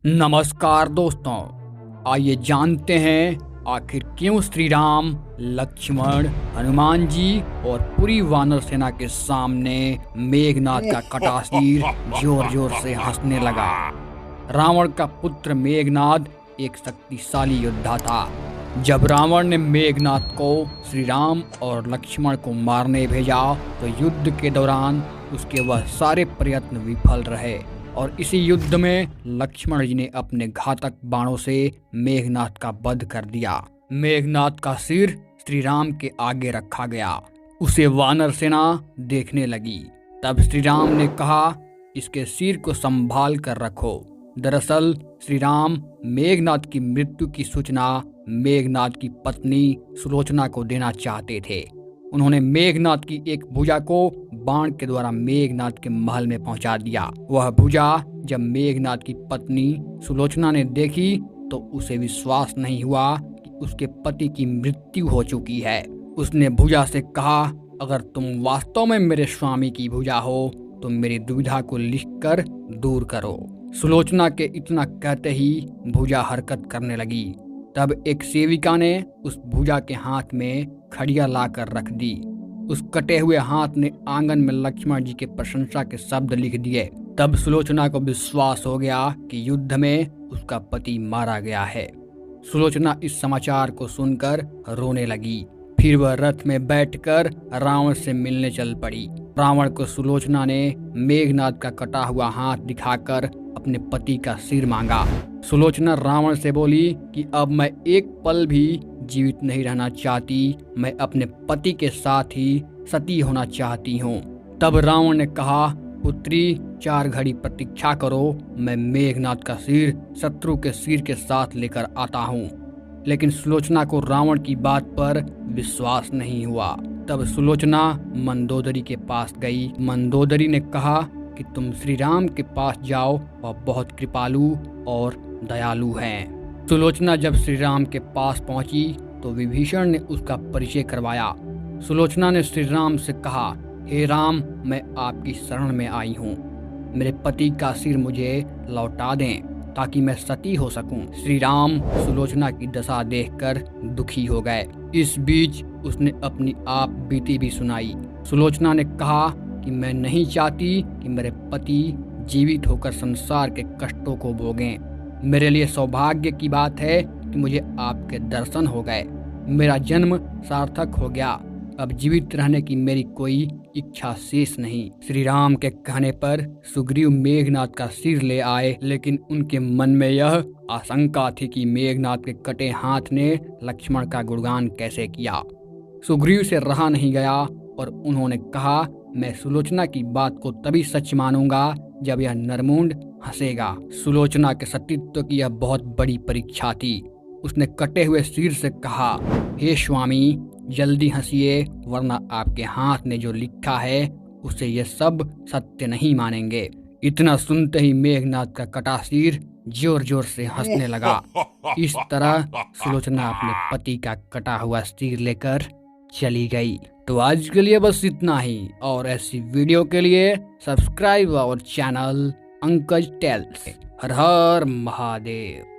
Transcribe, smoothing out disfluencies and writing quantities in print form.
नमस्कार दोस्तों, आइए जानते हैं आखिर क्यों श्री राम, लक्ष्मण, हनुमान जी और पूरी वानर सेना के सामने मेघनाद का कटासीर जोर जोर से हंसने लगा। रावण का पुत्र मेघनाद एक शक्तिशाली योद्धा था। जब रावण ने मेघनाद को श्री राम और लक्ष्मण को मारने भेजा तो युद्ध के दौरान उसके वह सारे प्रयत्न विफल रहे और इसी युद्ध में लक्ष्मण जी ने अपने घातक बाणों से मेघनाद का वध कर दिया। मेघनाद का सिर श्री राम के आगे रखा गया। उसे वानर सेना देखने लगी। तब श्री राम ने कहा, इसके सिर को संभाल कर रखो। दरअसल श्री राम मेघनाद की मृत्यु की सूचना मेघनाद की पत्नी सुलोचना को देना चाहते थे। उन्होंने मेघनाद की एक भुजा को बाण के द्वारा मेघनाद के महल में पहुंचा दिया। वह भुजा जब मेघनाद की पत्नी सुलोचना ने देखी तो उसे विश्वास नहीं हुआ कि उसके पति की मृत्यु हो चुकी है। उसने भुजा से कहा, अगर तुम वास्तव में मेरे स्वामी की भुजा हो तो मेरी दुविधा को लिखकर दूर करो। सुलोचना के इतना कहते ही भुजा हरकत करने लगी। तब एक सेविका ने उस भुजा के हाथ में खड़िया लाकर रख दी। उस कटे हुए हाथ ने आंगन में लक्ष्मण जी के प्रशंसा के शब्द लिख दिए। तब सुलोचना को विश्वास हो गया कि युद्ध में उसका पति मारा गया है। सुलोचना इस समाचार को सुनकर रोने लगी। फिर वह रथ में बैठकर रावण से मिलने चल पड़ी। रावण को सुलोचना ने मेघनाद का कटा हुआ हाथ दिखाकर अपने पति का सिर मांगा। सुलोचना रावण से बोली कि अब मैं एक पल भी जीवित नहीं रहना चाहती, मैं अपने पति के साथ ही सती होना चाहती हूँ। तब रावण ने कहा, पुत्री 4 घड़ी प्रतीक्षा करो, मैं मेघनाद का सिर शत्रु के सिर के साथ लेकर आता हूँ। लेकिन सुलोचना को रावण की बात पर विश्वास नहीं हुआ। तब सुलोचना मंदोदरी के पास गई। मंदोदरी ने कहा कि तुम श्री राम के पास जाओ, वह बहुत कृपालु और दयालु हैं। सुलोचना जब श्री राम के पास पहुंची तो विभीषण ने उसका परिचय करवाया। सुलोचना ने श्री राम से कहा, हे राम, मैं आपकी शरण में आई हूँ। मेरे पति का सिर मुझे लौटा दें ताकि मैं सती हो सकूं। श्री राम सुलोचना की दशा देखकर दुखी हो गए। इस बीच उसने अपनी आप बीती भी सुनाई। सुलोचना ने कहा कि मैं नहीं चाहती कि मेरे पति जीवित होकर संसार के कष्टों को भोगें। मेरे लिए सौभाग्य की बात है कि मुझे आपके दर्शन हो गए। मेरा जन्म सार्थक हो गया। अब जीवित रहने की मेरी कोई इच्छा शेष नहीं। श्री राम के कहने पर सुग्रीव मेघनाद का सिर ले आए, लेकिन उनके मन में यह आशंका थी कि मेघनाद के कटे हाथ ने लक्ष्मण का गुणगान कैसे किया। सुग्रीव से रहा नहीं गया और उन्होंने कहा, मैं सुलोचना की बात को तभी सच मानूंगा जब यह नरमुंड हंसेगा। सुलोचना के सतीत्व की यह बहुत बड़ी परीक्षा थी। उसने कटे हुए सिर से कहा, हे स्वामी, जल्दी हंसिए, वरना आपके हाथ ने जो लिखा है उसे ये सब सत्य नहीं मानेंगे। इतना सुनते ही मेघनाद का कटा सिर जोर जोर से हंसने लगा। इस तरह सुलोचना अपने पति का कटा हुआ सिर लेकर चली गई। तो आज के लिए बस इतना ही, और ऐसी वीडियो के लिए subscribe our channel Ankaj tales. Har Har Mahadev.